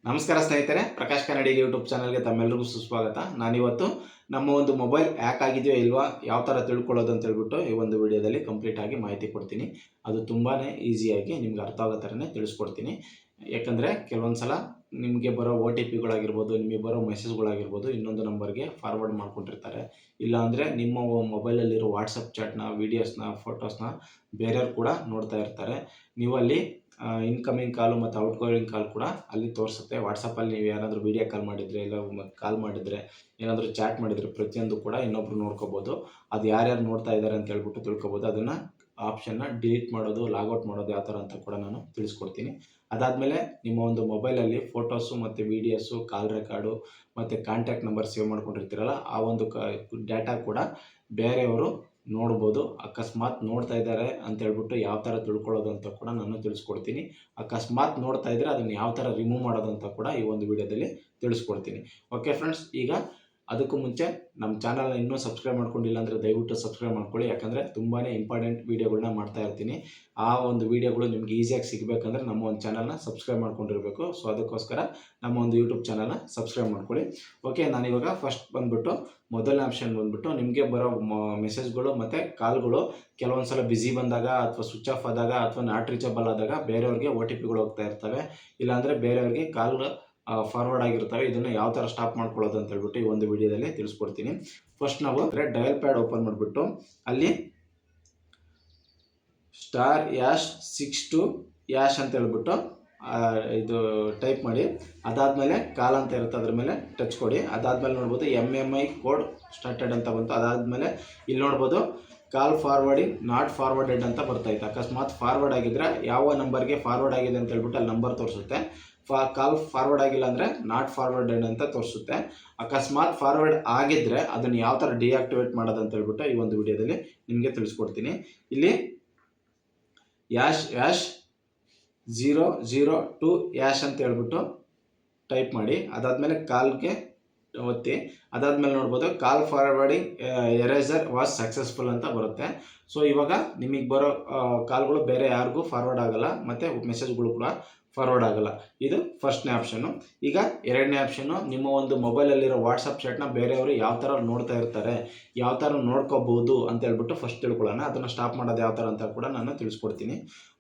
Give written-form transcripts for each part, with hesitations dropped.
ನಮಸ್ಕಾರ ಸ್ನೇಹಿತರೆ, ಪ್ರಕಾಶ್ ಕನ್ನಡಿ ಯೂಟ್ಯೂಬ್ ಚಾನಲ್ಗೆ ತಮ್ಮೆಲ್ಲರಿಗೂ ಸುಸ್ವಾಗತ. ನಾನಿವತ್ತು ನಮ್ಮ ಒಂದು ಮೊಬೈಲ್ ಹ್ಯಾಕ್ ಆಗಿದೆಯೋ ಇಲ್ವಾ, ಯಾವ ಥರ ತಿಳ್ಕೊಳ್ಳೋದು ಅಂತ ಹೇಳ್ಬಿಟ್ಟು ಈ ಒಂದು ವಿಡಿಯೋದಲ್ಲಿ ಕಂಪ್ಲೀಟ್ ಆಗಿ ಮಾಹಿತಿ ಕೊಡ್ತೀನಿ. ಅದು ತುಂಬಾ ಈಸಿಯಾಗಿ ನಿಮ್ಗೆ ಅರ್ಥ ಆಗೋ ಥರನೇ ತಿಳಿಸ್ಕೊಡ್ತೀನಿ. ಯಾಕಂದರೆ ಕೆಲವೊಂದು ಸಲ ನಿಮಗೆ ಬರೋ OTPಗಳಾಗಿರ್ಬೋದು, ನಿಮಗೆ ಬರೋ ಮೆಸೇಜ್ಗಳಾಗಿರ್ಬೋದು ಇನ್ನೊಂದು ನಂಬರ್ಗೆ ಫಾರ್ವರ್ಡ್ ಮಾಡ್ಕೊಂಡಿರ್ತಾರೆ. ಇಲ್ಲಾಂದರೆ ನಿಮ್ಮ ಮೊಬೈಲಲ್ಲಿರೋ ವಾಟ್ಸಪ್ ಚಾಟ್ನ, ವೀಡಿಯೋಸ್ನ, ಫೋಟೋಸ್ನ ಬೇರೆಯವ್ರು ಕೂಡ ನೋಡ್ತಾ ಇರ್ತಾರೆ. ನೀವು ಅಲ್ಲಿ ಇನ್ಕಮಿಂಗ್ ಕಾಲು ಮತ್ತು ಔಟ್ಗೋಯಿಂಗ್ ಕಾಲ್ ಕೂಡ ಅಲ್ಲಿ ತೋರಿಸುತ್ತೆ. ವಾಟ್ಸಪ್ಪಲ್ಲಿ ನೀವು ಏನಾದರೂ ವೀಡಿಯೋ ಕಾಲ್ ಮಾಡಿದರೆ, ಇಲ್ಲ ಕಾಲ್ ಮಾಡಿದರೆ, ಏನಾದರೂ ಚಾಟ್ ಮಾಡಿದರೆ ಪ್ರತಿಯೊಂದು ಕೂಡ ಇನ್ನೊಬ್ರು ನೋಡ್ಕೋಬೋದು. ಅದು ಯಾರ್ಯಾರು ನೋಡ್ತಾ ಇದ್ದಾರೆ ಅಂತ ಹೇಳ್ಬಿಟ್ಟು ತಿಳ್ಕೊಬೋದು. ಅದನ್ನು ಆಪ್ಷನ್ನ ಡಿಲೀಟ್ ಮಾಡೋದು, ಲಾಗೌಟ್ ಮಾಡೋದು ಯಾವ ಥರ ಅಂತ ಕೂಡ ನಾನು ತಿಳಿಸ್ಕೊಡ್ತೀನಿ. ಅದಾದಮೇಲೆ ನಿಮ್ಮ ಒಂದು ಮೊಬೈಲಲ್ಲಿ ಫೋಟೋಸು ಮತ್ತು ವೀಡಿಯೋಸು, ಕಾಲ್ ರೆಕಾರ್ಡು ಮತ್ತು ಕಾಂಟ್ಯಾಕ್ಟ್ ನಂಬರ್ ಸೇವ್ ಮಾಡ್ಕೊಂಡಿರ್ತೀರಲ್ಲ, ಆ ಒಂದು ಡೇಟಾ ಕೂಡ ಬೇರೆಯವರು ನೋಡ್ಬೋದು. ಅಕಸ್ಮಾತ್ ನೋಡ್ತಾ ಇದ್ದಾರೆ ಅಂತ ಹೇಳ್ಬಿಟ್ಟು ಯಾವ ಥರ ತಿಳ್ಕೊಳ್ಳೋದು ಅಂತ ಕೂಡ ನಾನು ತಿಳಿಸ್ಕೊಡ್ತೀನಿ. ಅಕಸ್ಮಾತ್ ನೋಡ್ತಾ ಇದ್ದರೆ ಅದನ್ನು ಯಾವ ಥರ ರಿಮೂವ್ ಮಾಡೋದು ಅಂತ ಕೂಡ ಈ ಒಂದು ವಿಡಿಯೋದಲ್ಲಿ ತಿಳಿಸ್ಕೊಡ್ತೀನಿ. ಓಕೆ ಫ್ರೆಂಡ್ಸ್, ಈಗ ಅದಕ್ಕೂ ಮುಂಚೆ ನಮ್ಮ ಚಾನಲ್ನ ಇನ್ನೂ ಸಬ್ಸ್ಕ್ರೈಬ್ ಮಾಡ್ಕೊಂಡಿಲ್ಲ ಅಂದರೆ ದಯವಿಟ್ಟು ಸಬ್ಸ್ಕ್ರೈಬ್ ಮಾಡ್ಕೊಳ್ಳಿ. ಯಾಕಂದರೆ ತುಂಬಾ ಇಂಪಾರ್ಟೆಂಟ್ ವೀಡಿಯೋಗಳನ್ನ ಮಾಡ್ತಾ ಇರ್ತೀನಿ. ಆ ಒಂದು ವೀಡಿಯೋಗಳು ನಿಮ್ಗೆ ಈಸಿಯಾಗಿ ಸಿಗಬೇಕಂದ್ರೆ ನಮ್ಮ ಒಂದು ಚಾನಲ್ನ ಸಬ್ಸ್ಕ್ರೈಬ್ ಮಾಡ್ಕೊಂಡಿರಬೇಕು. ಸೊ ಅದಕ್ಕೋಸ್ಕರ ನಮ್ಮ ಒಂದು ಯೂಟ್ಯೂಬ್ ಚಾನಲ್ನ ಸಬ್ಸ್ಕ್ರೈಬ್ ಮಾಡ್ಕೊಳ್ಳಿ. ಓಕೆ, ನಾನಿವಾಗ ಫಸ್ಟ್ ಬಂದುಬಿಟ್ಟು ಮೊದಲನೇ ಆಪ್ಷನ್ ಬಂದುಬಿಟ್ಟು ನಿಮಗೆ ಬರೋ ಮೆಸೇಜ್ಗಳು ಮತ್ತು ಕಾಲ್ಗಳು ಕೆಲವೊಂದು ಸಲ ಬ್ಯುಸಿ ಬಂದಾಗ, ಅಥವಾ ಸ್ವಿಚ್ ಆಫ್ ಆದಾಗ, ಅಥವಾ ನಾಟ್ ರೀಚಬಲ್ ಆದಾಗ ಬೇರೆಯವ್ರಿಗೆ OTPಗಳು ಹೋಗ್ತಾ ಇರ್ತವೆ. ಇಲ್ಲಾಂದರೆ ಬೇರೆಯವ್ರಿಗೆ ಕಾಲ್ ಫಾರ್ವರ್ಡ್ ಆಗಿರ್ತವೆ. ಇದನ್ನು ಯಾವ ಥರ ಸ್ಟಾಪ್ ಮಾಡ್ಕೊಳ್ಳೋದು ಅಂತ ಹೇಳ್ಬಿಟ್ಟು ಈ ಒಂದು ವಿಡಿಯೋದಲ್ಲಿ ತಿಳಿಸ್ಕೊಡ್ತೀನಿ. ಫಸ್ಟ್ ನಾವು ಡಯಲ್ ಪ್ಯಾಡ್ ಓಪನ್ ಮಾಡಿಬಿಟ್ಟು ಅಲ್ಲಿ ***62# ಅಂತ ಹೇಳ್ಬಿಟ್ಟು ಇದು ಟೈಪ್ ಮಾಡಿ. ಅದಾದಮೇಲೆ ಕಾಲ್ ಅಂತ ಇರುತ್ತೆ, ಅದ್ರ ಮೇಲೆ ಟಚ್ ಕೊಡಿ. ಅದಾದಮೇಲೆ ನೋಡ್ಬೋದು MMI ಕೋಡ್ ಸ್ಟಾರ್ಟೆಡ್ ಅಂತ ಬಂತು. ಅದಾದಮೇಲೆ ಇಲ್ಲಿ ನೋಡ್ಬೋದು ಕಾಲ್ ಫಾರ್ವರ್ಡಿಂಗ್ ನಾಟ್ ಫಾರ್ವರ್ಡೆಡ್ ಅಂತ ಬರ್ತೈತೆ. ಅಕಸ್ಮಾತ್ ಫಾರ್ವರ್ಡ್ ಆಗಿದ್ರೆ ಯಾವ ನಂಬರ್ಗೆ ಫಾರ್ವರ್ಡ್ ಆಗಿದೆ ಅಂತ ಹೇಳ್ಬಿಟ್ಟು ಅಲ್ಲಿ ನಂಬರ್ ತೋರಿಸುತ್ತೆ. ಕಾಲ್ ಫಾರ್ವರ್ಡ್ ಆಗಿಲ್ಲ ಅಂದರೆ ನಾಟ್ ಫಾರ್ವರ್ಡೆಡ್ ಅಂತ ತೋರಿಸುತ್ತೆ. ಅಕಸ್ಮಾತ್ ಫಾರ್ವರ್ಡ್ ಆಗಿದ್ದರೆ ಅದನ್ನು ಯಾವ ಥರ ಡಿಆಕ್ಟಿವೇಟ್ ಮಾಡೋದು ಅಂತ ಹೇಳ್ಬಿಟ್ಟು ಈ ಒಂದು ವಿಡಿಯೋದಲ್ಲಿ ನಿಮಗೆ ತಿಳಿಸ್ಕೊಡ್ತೀನಿ. ಇಲ್ಲಿ #002# ಅಂತ ಹೇಳ್ಬಿಟ್ಟು ಟೈಪ್ ಮಾಡಿ. ಅದಾದಮೇಲೆ ಕಾಲ್ಗೆ ಒತ್ತಿ. ಅದಾದಮೇಲೆ ನೋಡ್ಬೋದು ಕಾಲ್ ಫಾರ್ವರ್ಡಿಂಗ್ ಎರೇಸರ್ ವಾಸ್ ಸಕ್ಸಸ್ಫುಲ್ ಅಂತ ಬರುತ್ತೆ. ಸೊ ಇವಾಗ ನಿಮಗೆ ಬರೋ ಕಾಲ್ಗಳು ಬೇರೆ ಯಾರಿಗೂ ಫಾರ್ವರ್ಡ್ ಆಗಲ್ಲ, ಮತ್ತು ಮೆಸೇಜ್ಗಳು ಕೂಡ ಫಾರ್ವರ್ಡ್ ಆಗಲ್ಲ. ಇದು ಫಸ್ಟ್ನೇ ಆಪ್ಷನ್ನು. ಈಗ ಎರಡನೇ ಆಪ್ಷನ್ನು, ನಿಮ್ಮ ಒಂದು ಮೊಬೈಲಲ್ಲಿರೋ ವಾಟ್ಸಪ್ ಚಾಟ್ನ ಬೇರೆಯವರು ಯಾವ ಥರ ನೋಡ್ತಾ ಇರ್ತಾರೆ, ಯಾವ ಥರ ನೋಡ್ಕೋಬೋದು ಅಂತ ಹೇಳ್ಬಿಟ್ಟು ಫಸ್ಟ್ ತಿಳ್ಕೊಳ್ಳೋಣ. ಅದನ್ನು ಸ್ಟಾಪ್ ಮಾಡೋದು ಯಾವ ಥರ ಅಂತ ಕೂಡ ನಾನು ತಿಳಿಸ್ಕೊಡ್ತೀನಿ.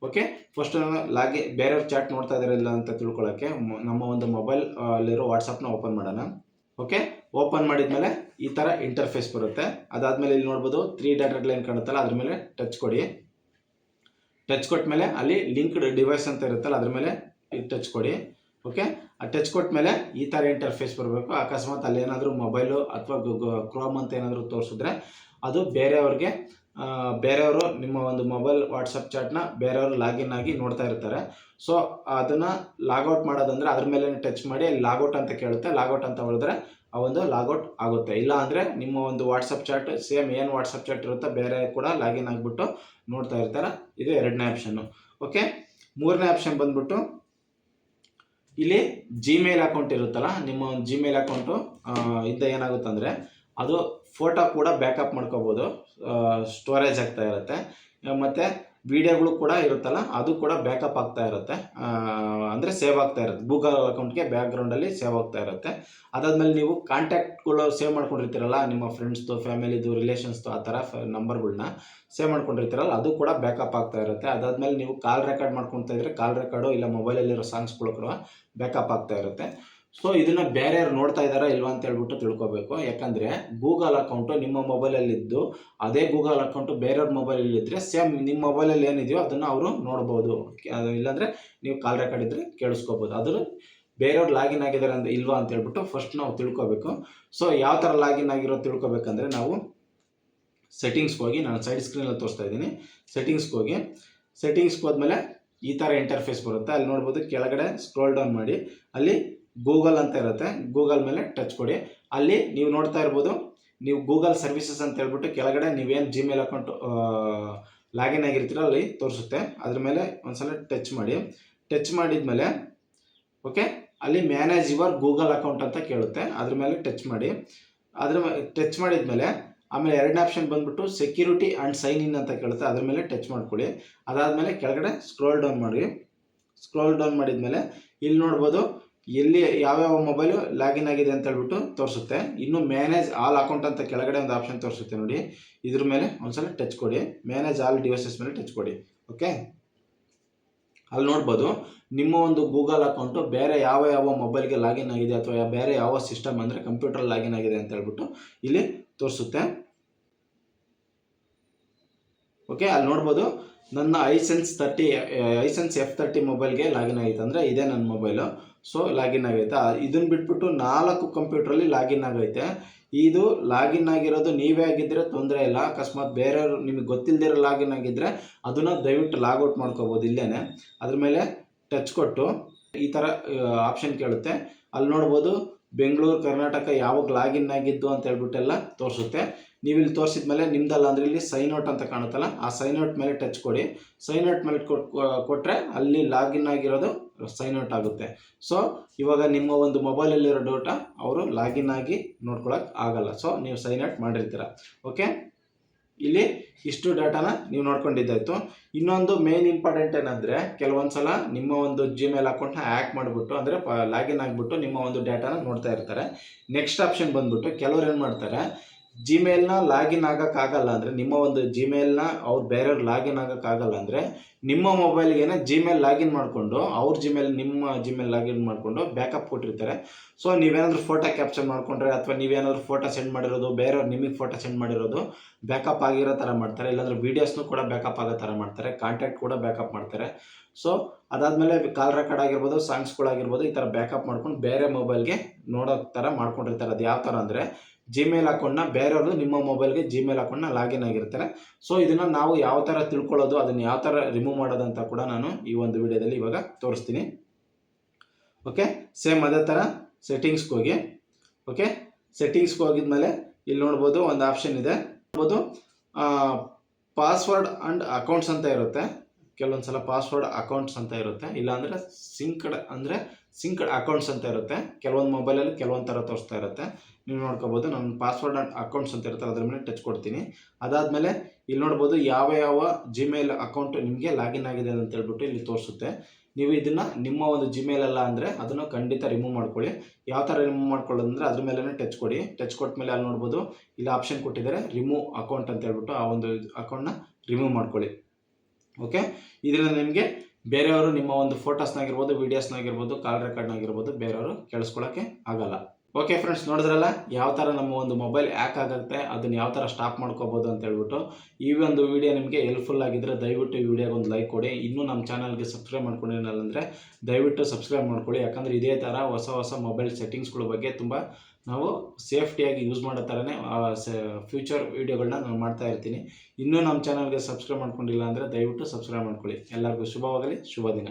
ಓಕೆ, ಫಸ್ಟ್ ಬೇರೆಯವ್ರ ಚಾಟ್ ನೋಡ್ತಾ ಇದ್ದಾರೆ ಇಲ್ಲ ಅಂತ ತಿಳ್ಕೊಳ್ಳೋಕ್ಕೆ ನಮ್ಮ ಒಂದು ಮೊಬೈಲ್ ಅಲ್ಲಿರೋ ವಾಟ್ಸಪ್ನ ಓಪನ್ ಮಾಡೋಣ. ಓಕೆ, ಓಪನ್ ಮಾಡಿದ್ಮೇಲೆ ಈ ಥರ ಇಂಟರ್ಫೇಸ್ ಬರುತ್ತೆ. ಅದಾದಮೇಲೆ ಇಲ್ಲಿ ನೋಡ್ಬೋದು 3 ಡಾಟೆಡ್ ಲೈನ್ ಕಾಣುತ್ತಲ್ಲ, ಅದ್ರ ಮೇಲೆ ಟಚ್ ಕೊಡಿ. ಟಚ್ ಕೊಟ್ಟ ಮೇಲೆ ಅಲ್ಲಿ ಲಿಂಕ್ಡ್ ಡಿವೈಸ್ ಅಂತ ಇರುತ್ತಲ್ಲ, ಅದ್ರ ಮೇಲೆ ಟಚ್ ಕೊಡಿ. ಓಕೆ, ಆ ಟಚ್ ಕೊಟ್ಟ ಮೇಲೆ ಈ ಥರ ಇಂಟರ್ಫೇಸ್ ಬರಬೇಕು. ಅಕಸ್ಮಾತ್ ಅಲ್ಲಿ ಏನಾದರೂ ಮೊಬೈಲು ಅಥವಾ ಕ್ರೋಮ್ ಅಂತ ಏನಾದರೂ ತೋರಿಸಿದ್ರೆ ಅದು ಬೇರೆಯವರು ನಿಮ್ಮ ಒಂದು ಮೊಬೈಲ್ ವಾಟ್ಸಪ್ ಚಾಟ್ನ ಬೇರೆಯವರು ಲಾಗಿನ್ ಆಗಿ ನೋಡ್ತಾ ಇರ್ತಾರೆ. ಸೊ ಅದನ್ನು ಲಾಗೌಟ್ ಮಾಡೋದಂದರೆ ಅದ್ರ ಮೇಲೆ ಟಚ್ ಮಾಡಿ ಅಲ್ಲಿ ಲಾಗೌಟ್ ಅಂತ ಕೇಳುತ್ತೆ. ಲಾಗೌಟ್ ಅಂತ ಹೇಳಿದ್ರೆ ಆ ಒಂದು ಲಾಗೌಟ್ ಆಗುತ್ತೆ. ಇಲ್ಲ ಅಂದರೆ ನಿಮ್ಮ ಒಂದು ವಾಟ್ಸಪ್ ಚಾಟ್ ಸೇಮ್ ಏನು ವಾಟ್ಸಪ್ ಚಾಟ್ ಇರುತ್ತೋ ಬೇರೆ ಕೂಡ ಲಾಗಿನ್ ಆಗಿಬಿಟ್ಟು ನೋಡ್ತಾ ಇರ್ತಾರೆ. ಇದು ಎರಡನೇ ಆಪ್ಷನ್ನು. ಓಕೆ, ಮೂರನೇ ಆಪ್ಷನ್ ಬಂದ್ಬಿಟ್ಟು ಇಲ್ಲಿ ಜಿಮೇಲ್ ಅಕೌಂಟ್ ಇರುತ್ತಲ್ಲ, ನಿಮ್ಮ ಒಂದು ಜಿಮೇಲ್ ಅಕೌಂಟು ಇಂದ ಏನಾಗುತ್ತೆ ಅಂದರೆ ಅದು ಫೋಟೋ ಕೂಡ ಬ್ಯಾಕಪ್ ಮಾಡ್ಕೋಬೋದು, ಸ್ಟೋರೇಜ್ ಆಗ್ತಾ ಇರುತ್ತೆ. ಮತ್ತು ವೀಡಿಯೋಗಳು ಕೂಡ ಇರುತ್ತಲ್ಲ, ಅದು ಕೂಡ ಬ್ಯಾಕಪ್ ಆಗ್ತಾ ಇರುತ್ತೆ, ಅಂದರೆ ಸೇವ್ ಆಗ್ತಾ ಇರುತ್ತೆ. ಗೂಗಲ್ ಅಕೌಂಟ್ಗೆ ಬ್ಯಾಕ್ಗ್ರೌಂಡಲ್ಲಿ ಸೇವ್ ಆಗ್ತಾ ಇರುತ್ತೆ. ಅದಾದಮೇಲೆ ನೀವು ಕಾಂಟ್ಯಾಕ್ಟ್ಗಳು ಸೇವ್ ಮಾಡ್ಕೊಂಡಿರ್ತೀರಲ್ಲ, ನಿಮ್ಮ ಫ್ರೆಂಡ್ಸ್ದು, ಫ್ಯಾಮಿಲಿದು, ರಿಲೇಷನ್ಸ್ದು, ಆ ಥರ ನಂಬರ್ಗಳನ್ನ ಸೇವ್ ಮಾಡ್ಕೊಂಡಿರ್ತೀರಲ್ಲ, ಅದು ಕೂಡ ಬ್ಯಾಕಪ್ ಆಗ್ತಾ ಇರುತ್ತೆ. ಅದಾದಮೇಲೆ ನೀವು ಕಾಲ್ ರೆಕಾರ್ಡ್ ಮಾಡ್ಕೊತಾ ಇದ್ದರೆ ಕಾಲ್ ರೆಕಾರ್ಡು ಇಲ್ಲ ಮೊಬೈಲಲ್ಲಿರೋ ಸಾಂಗ್ಸ್ಗಳು ಕೂಡ ಬ್ಯಾಕಪ್ ಆಗ್ತಾ ಇರುತ್ತೆ. ಸೊ ಇದನ್ನು ಬೇರೆಯವ್ರು ನೋಡ್ತಾ ಇದ್ದಾರಾ ಇಲ್ವಾ ಅಂತ ಹೇಳ್ಬಿಟ್ಟು ತಿಳ್ಕೊಬೇಕು. ಯಾಕಂದರೆ ಗೂಗಲ್ ಅಕೌಂಟು ನಿಮ್ಮ ಮೊಬೈಲಲ್ಲಿದ್ದು ಅದೇ ಗೂಗಲ್ ಅಕೌಂಟು ಬೇರೆಯವ್ರ ಮೊಬೈಲಲ್ಲಿದ್ದರೆ ಸೇಮ್ ನಿಮ್ಮ ಮೊಬೈಲಲ್ಲಿ ಏನಿದೆಯೋ ಅದನ್ನು ಅವರು ನೋಡ್ಬೋದು. ಇಲ್ಲಾಂದರೆ ನೀವು ಕಾಲ್ ರೆಕಾರ್ಡ್ ಇದ್ದರೆ ಕೇಳಿಸ್ಕೋಬೋದು. ಅದನ್ನು ಬೇರೆಯವ್ರು ಲಾಗಿನ್ ಆಗಿದ್ದಾರೆ ಅಂತ ಇಲ್ವಾ ಅಂತ ಹೇಳ್ಬಿಟ್ಟು ಫಸ್ಟ್ ನಾವು ತಿಳ್ಕೊಬೇಕು. ಸೊ ಯಾವ ಥರ ಲಾಗಿನ್ ಆಗಿರೋ ತಿಳ್ಕೊಬೇಕಂದ್ರೆ ನಾವು ಸೆಟ್ಟಿಂಗ್ಸ್ಗೆ ಹೋಗಿ, ನಾನು ಸೈಡ್ ಸ್ಕ್ರೀನಲ್ಲಿ ತೋರಿಸ್ತಾ ಇದ್ದೀನಿ. ಸೆಟ್ಟಿಂಗ್ಸ್ಗೆ ಹೋದ್ಮೇಲೆ ಈ ಥರ ಇಂಟರ್ಫೇಸ್ ಬರುತ್ತೆ. ಅಲ್ಲಿ ನೋಡ್ಬೋದು ಕೆಳಗಡೆ ಸ್ಕ್ರೋಲ್ ಡೌನ್ ಮಾಡಿ, ಅಲ್ಲಿ ಗೂಗಲ್ ಅಂತ ಇರುತ್ತೆ, ಗೂಗಲ್ ಮೇಲೆ ಟಚ್ ಕೊಡಿ. ಅಲ್ಲಿ ನೀವು ನೋಡ್ತಾ ಇರ್ಬೋದು, ನೀವು ಗೂಗಲ್ ಸರ್ವಿಸಸ್ ಅಂತ ಹೇಳ್ಬಿಟ್ಟು ಕೆಳಗಡೆ ನೀವೇನು ಜಿಮೇಲ್ ಅಕೌಂಟ್ ಲಾಗಿನ್ ಆಗಿರ್ತೀರೋ ಅಲ್ಲಿ ತೋರಿಸುತ್ತೆ. ಅದ್ರ ಮೇಲೆ ಒಂದ್ಸಲ ಟಚ್ ಮಾಡಿ. ಟಚ್ ಮಾಡಿದ್ಮೇಲೆ ಓಕೆ, ಅಲ್ಲಿ ಮ್ಯಾನೇಜ್ ಯುವರ್ ಗೂಗಲ್ ಅಕೌಂಟ್ ಅಂತ ಕೇಳುತ್ತೆ, ಅದ್ರ ಮೇಲೆ ಟಚ್ ಮಾಡಿ. ಟಚ್ ಮಾಡಿದ್ಮೇಲೆ ಆಮೇಲೆ ಎರಡನೇ ಆಪ್ಷನ್ ಬಂದ್ಬಿಟ್ಟು ಸೆಕ್ಯೂರಿಟಿ ಆ್ಯಂಡ್ ಸೈನ್ ಇನ್ ಅಂತ ಕೇಳುತ್ತೆ, ಅದ್ರ ಮೇಲೆ ಟಚ್ ಮಾಡ್ಕೊಳ್ಳಿ. ಅದಾದಮೇಲೆ ಕೆಳಗಡೆ ಸ್ಕ್ರೋಲ್ ಡೌನ್ ಮಾಡಿದ್ಮೇಲೆ ಇಲ್ಲಿ ನೋಡ್ಬೋದು ಎಲ್ಲಿ ಯಾವ್ಯಾವ ಮೊಬೈಲು ಲಾಗಿನ್ ಆಗಿದೆ ಅಂತ ಹೇಳ್ಬಿಟ್ಟು ತೋರಿಸುತ್ತೆ. ಇನ್ನು ಮ್ಯಾನೇಜ್ ಆಲ್ ಅಕೌಂಟ್ ಅಂತ ಕೆಳಗಡೆ ಒಂದು ಆಪ್ಷನ್ ತೋರಿಸುತ್ತೆ ನೋಡಿ, ಇದ್ರ ಮೇಲೆ ಒಂದ್ಸಲ ಟಚ್ ಕೊಡಿ. ಮ್ಯಾನೇಜ್ ಆಲ್ ಡಿವೈಸಸ್ ಮೇಲೆ ಟಚ್ ಕೊಡಿ. ಓಕೆ, ಅಲ್ಲಿ ನೋಡ್ಬೋದು ನಿಮ್ಮ ಒಂದು ಗೂಗಲ್ ಅಕೌಂಟು ಬೇರೆ ಯಾವ ಯಾವ ಮೊಬೈಲ್ಗೆ ಲಾಗಿನ್ ಆಗಿದೆ ಅಥವಾ ಬೇರೆ ಯಾವ ಸಿಸ್ಟಮ್ ಅಂದರೆ ಕಂಪ್ಯೂಟರ್ ಲಾಗಿನ್ ಆಗಿದೆ ಅಂತ ಹೇಳ್ಬಿಟ್ಟು ಇಲ್ಲಿ ತೋರಿಸುತ್ತೆ. ಓಕೆ, ಅಲ್ಲಿ ನೋಡ್ಬೋದು ನನ್ನ ಐಸೆನ್ಸ್ F30 ಮೊಬೈಲ್ಗೆ ಲಾಗಿನ್ ಆಗೈತೆ, ಅಂದರೆ ಇದೇ ನನ್ನ ಮೊಬೈಲು. ಸೊ ಲಾಗಿನ್ ಆಗೈತೆ. ಇದನ್ನು ಬಿಟ್ಬಿಟ್ಟು 4 ಕಂಪ್ಯೂಟ್ರಲ್ಲಿ ಲಾಗಿನ್ ಆಗೈತೆ. ಇದು ಲಾಗಿನ್ ಆಗಿರೋದು ನೀವೇ ಆಗಿದ್ದರೆ ತೊಂದರೆ ಇಲ್ಲ. ಅಕಸ್ಮಾತ್ ಬೇರೆಯವರು ನಿಮಗೆ ಗೊತ್ತಿಲ್ಲದಿರೋ ಲಾಗಿನ್ ಆಗಿದ್ದರೆ ಅದನ್ನು ದಯವಿಟ್ಟು ಲಾಗೌಟ್ ಮಾಡ್ಕೋಬೋದು ಇಲ್ಲೇ. ಅದ್ರ ಮೇಲೆ ಟಚ್ ಕೊಟ್ಟು ಈ ಥರ ಆಪ್ಷನ್ ಕೇಳುತ್ತೆ. ಅಲ್ಲಿ ನೋಡ್ಬೋದು ಬೆಂಗಳೂರು ಕರ್ನಾಟಕ ಯಾವಾಗ ಲಾಗಿನ್ ಆಗಿದ್ದು ಅಂತ ಹೇಳ್ಬಿಟ್ಟೆಲ್ಲ ತೋರಿಸುತ್ತೆ. ನೀವು ಇಲ್ಲಿ ತೋರಿಸಿದ ಮೇಲೆ ನಿಮ್ದಲ್ಲ ಅಂದರೆ ಇಲ್ಲಿ ಸೈನ್ ಔಟ್ ಅಂತ ಕಾಣುತ್ತಲ್ಲ, ಆ ಸೈನ್ ಔಟ್ ಮೇಲೆ ಟಚ್ ಕೊಡಿ. ಸೈನ್ ಔಟ್ ಮೇಲೆ ಕೊಟ್ಟರೆ ಅಲ್ಲಿ ಲಾಗಿನ್ ಆಗಿರೋದು ಸೈನ್ ಔಟ್ ಆಗುತ್ತೆ. ಸೊ ಇವಾಗ ನಿಮ್ಮ ಒಂದು ಮೊಬೈಲಲ್ಲಿರೋ ಡೇಟಾ ಅವರು ಲಾಗಿನ್ ಆಗಿ ನೋಡ್ಕೊಳಕ್ಕೆ ಆಗಲ್ಲ. ಸೊ ನೀವು ಸೈನ್ ಔಟ್ ಮಾಡಿರ್ತೀರ. ಓಕೆ, ಇಲ್ಲಿ ಇಷ್ಟು ಡೇಟಾನ ನೀವು ನೋಡ್ಕೊಂಡಿದ್ದಾಯಿತು. ಇನ್ನೊಂದು ಮೇನ್ ಇಂಪಾರ್ಟೆಂಟ್ ಏನಂದರೆ ಕೆಲವೊಂದು ಸಲ ನಿಮ್ಮ ಒಂದು ಜಿಮೇಲ್ ಅಕೌಂಟ್ನ ಹ್ಯಾಕ್ ಮಾಡಿಬಿಟ್ಟು ಅಂದರೆ ಲಾಗಿನ್ ಆಗಿಬಿಟ್ಟು ನಿಮ್ಮ ಒಂದು ಡೇಟಾನ ನೋಡ್ತಾ ಇರ್ತಾರೆ. ನೆಕ್ಸ್ಟ್ ಆಪ್ಷನ್ ಬಂದ್ಬಿಟ್ಟು ಕೆಲವ್ರು ಏನು ಮಾಡ್ತಾರೆ, ಜಿಮೇಲ್ನ ಲಾಗಿನ್ ಆಗೋಕ್ಕಾಗಲ್ಲ ಅಂದರೆ ನಿಮ್ಮ ಒಂದು ಜಿಮೇಲ್ನ ಅವ್ರು ಬೇರೆಯವ್ರು ಲಾಗಿನ್ ಆಗೋಕ್ಕಾಗಲ್ಲ ಅಂದರೆ ನಿಮ್ಮ ಮೊಬೈಲ್ಗೆ ಜಿಮೇಲ್ ಲಾಗಿನ್ ಮಾಡಿಕೊಂಡು ಅವ್ರ ನಿಮ್ಮ ಜಿಮೇಲ್ ಲಾಗಿನ್ ಮಾಡಿಕೊಂಡು ಬ್ಯಾಕಪ್ ಕೊಟ್ಟಿರ್ತಾರೆ. ಸೊ ನೀವೇನಾದರೂ ಫೋಟೋ ಕ್ಯಾಪ್ಚರ್ ಮಾಡಿಕೊಂಡ್ರೆ ಅಥವಾ ನೀವೇನಾದರೂ ಫೋಟೋ ಸೆಂಡ್ ಮಾಡಿರೋದು ಬೇರೆಯವ್ರು ನಿಮಗೆ ಫೋಟೋ ಸೆಂಡ್ ಮಾಡಿರೋದು ಬ್ಯಾಕಪ್ ಆಗಿರೋ ಥರ ಮಾಡ್ತಾರೆ. ಇಲ್ಲಾಂದರೆ ವೀಡಿಯೋಸ್ನೂ ಕೂಡ ಬ್ಯಾಕಪ್ ಆಗೋ ಥರ ಮಾಡ್ತಾರೆ, ಕಾಂಟ್ಯಾಕ್ಟ್ ಕೂಡ ಬ್ಯಾಕಪ್ ಮಾಡ್ತಾರೆ. ಸೊ ಅದಾದಮೇಲೆ ಕಾಲ್ ರೆಕಾರ್ಡ್ ಆಗಿರ್ಬೋದು, ಸಾಂಗ್ಸ್ಗಳಾಗಿರ್ಬೋದು, ಈ ಥರ ಬ್ಯಾಕಪ್ ಮಾಡ್ಕೊಂಡು ಬೇರೆ ಮೊಬೈಲ್ಗೆ ನೋಡೋ ಥರ ಮಾಡ್ಕೊಂಡಿರ್ತಾರೆ. ಅದು ಯಾವ ಥರ ಅಂದರೆ ಜಿಮೇಲ್ ಅಕೌಂಟ್ನ ಬೇರೆಯವರು ನಿಮ್ಮ ಮೊಬೈಲ್ಗೆ ಜಿಮೇಲ್ ಅಕೌಂಟ್ನ ಲಾಗಿನ್ ಆಗಿರ್ತಾರೆ. ಸೊ ಇದನ್ನು ನಾವು ಯಾವ ಥರ ತಿಳ್ಕೊಳ್ಳೋದು, ಅದನ್ನು ಯಾವ ಥರ ರಿಮೂವ್ ಮಾಡೋದಂತ ಕೂಡ ನಾನು ಈ ಒಂದು ವಿಡಿಯೋದಲ್ಲಿ ಇವಾಗ ತೋರಿಸ್ತೀನಿ. ಓಕೆ, ಸೇಮ್ ಅದೇ ಥರ ಸೆಟ್ಟಿಂಗ್ಸ್ಗೆ ಹೋಗಿ. ಓಕೆ, ಸೆಟ್ಟಿಂಗ್ಸ್ಗೆ ಹೋಗಿದ್ಮೇಲೆ ಇಲ್ಲಿ ನೋಡ್ಬೋದು ಒಂದು ಆಪ್ಷನ್ ಇದೆ, ನೋಡ್ಬೋದು ಪಾಸ್ವರ್ಡ್ ಆ್ಯಂಡ್ ಅಕೌಂಟ್ಸ್ ಅಂತ ಇರುತ್ತೆ. ಕೆಲವೊಂದು ಸಲ ಪಾಸ್ವರ್ಡ್ ಅಕೌಂಟ್ಸ್ ಅಂತ ಇರುತ್ತೆ, ಇಲ್ಲಾಂದರೆ ಸಿಂಕ್ಡ್ ಅಕೌಂಟ್ಸ್ ಅಂತ ಇರುತ್ತೆ. ಕೆಲವೊಂದು ಮೊಬೈಲಲ್ಲಿ ಕೆಲವೊಂದು ಥರ ತೋರಿಸ್ತಾ ಇರುತ್ತೆ. ನೀವು ನೋಡ್ಕೋಬೋದು. ನನ್ನ ಪಾಸ್ವರ್ಡ್ ಆ್ಯಂಡ್ ಅಕೌಂಟ್ಸ್ ಅಂತ ಇರುತ್ತೆ, ಅದ್ರ ಮೇಲೆ ಟಚ್ ಕೊಡ್ತೀನಿ. ಅದಾದಮೇಲೆ ಇಲ್ಲಿ ನೋಡ್ಬೋದು ಯಾವ ಜಿಮೇಲ್ ಅಕೌಂಟ್ ನಿಮಗೆ ಲಾಗಿನ್ ಆಗಿದೆ ಅಂತ ಹೇಳ್ಬಿಟ್ಟು ಇಲ್ಲಿ ತೋರಿಸುತ್ತೆ. ನೀವು ಇದನ್ನು ನಿಮ್ಮ ಒಂದು ಜಿಮೇಲ್ ಅಲ್ಲ ಅಂದರೆ ಅದನ್ನು ಖಂಡಿತ ರಿಮೂವ್ ಮಾಡ್ಕೊಳ್ಳಿ. ಯಾವ ಥರ ರಿಮೂವ್ ಮಾಡ್ಕೊಳ್ಳೋದು ಅಂದರೆ ಅದ್ರ ಮೇಲೆ ಟಚ್ ಕೊಡಿ. ಟಚ್ ಕೊಟ್ಟ ಮೇಲೆ ಅಲ್ಲಿ ನೋಡ್ಬೋದು ಇಲ್ಲಿ ಆಪ್ಷನ್ ಕೊಟ್ಟಿದ್ದಾರೆ ರಿಮೂವ್ ಅಕೌಂಟ್ ಅಂತ ಹೇಳ್ಬಿಟ್ಟು ಆ ಒಂದು ಅಕೌಂಟ್ನ ರಿಮೂವ್ ಮಾಡ್ಕೊಳ್ಳಿ. ಓಕೆ, ಇದರಿಂದ ನಿಮಗೆ ಬೇರೆಯವರು ನಿಮ್ಮ ಒಂದು ಫೋಟೋಸ್ನಾಗಿರ್ಬೋದು, ವೀಡಿಯೋಸ್ನಾಗಿರ್ಬೋದು, ಕಾಲ್ ರೆಕಾರ್ಡ್ನಾಗಿರ್ಬೋದು ಬೇರೆಯವರು ಕೇಳಿಸ್ಕೊಳ್ಳೋಕ್ಕೆ ಆಗಲ್ಲ. ಓಕೆ ಫ್ರೆಂಡ್ಸ್, ನೋಡಿದ್ರಲ್ಲ ಯಾವ ಥರ ನಮ್ಮ ಒಂದು ಮೊಬೈಲ್ ಹ್ಯಾಕ್ ಆಗುತ್ತೆ, ಅದನ್ನು ಯಾವ ಥರ ಸ್ಟಾಪ್ ಮಾಡ್ಕೋಬೋದು ಅಂತ ಹೇಳ್ಬಿಟ್ಟು. ಈ ಒಂದು ವಿಡಿಯೋ ನಿಮಗೆ ಹೆಲ್ಪ್ಫುಲ್ ಆಗಿದ್ದರೆ ದಯವಿಟ್ಟು ಈ ವಿಡಿಯೋಗೆ ಒಂದು ಲೈಕ್ ಕೊಡಿ. ಇನ್ನೂ ನಮ್ಮ ಚಾನಲ್ಗೆ ಸಬ್ಸ್ಕ್ರೈಬ್ ಮಾಡ್ಕೊಂಡಿರಲ್ಲ ಅಂದರೆ ದಯವಿಟ್ಟು ಸಬ್ಸ್ಕ್ರೈಬ್ ಮಾಡ್ಕೊಳ್ಳಿ. ಯಾಕಂದರೆ ಇದೇ ಥರ ಹೊಸ ಮೊಬೈಲ್ ಸೆಟ್ಟಿಂಗ್ಸ್ಗಳ ಬಗ್ಗೆ ತುಂಬ ನಾವು ಸೇಫ್ಟಿಯಾಗಿ ಯೂಸ್ ಮಾಡೋ ಥರನೇ ಫ್ಯೂಚರ್ ವೀಡಿಯೋಗಳನ್ನ ನಾನು ಮಾಡ್ತಾ ಇರ್ತೀನಿ. ಇನ್ನೂ ನಮ್ಮ ಚಾನಲ್ಗೆ ಸಬ್ಸ್ಕ್ರೈಬ್ ಮಾಡ್ಕೊಂಡಿಲ್ಲ ಅಂದರೆ ದಯವಿಟ್ಟು ಸಬ್ಸ್ಕ್ರೈಬ್ ಮಾಡ್ಕೊಳ್ಳಿ. ಎಲ್ಲರಿಗೂ ಶುಭವಾಗಲಿ, ಶುಭ ದಿನ.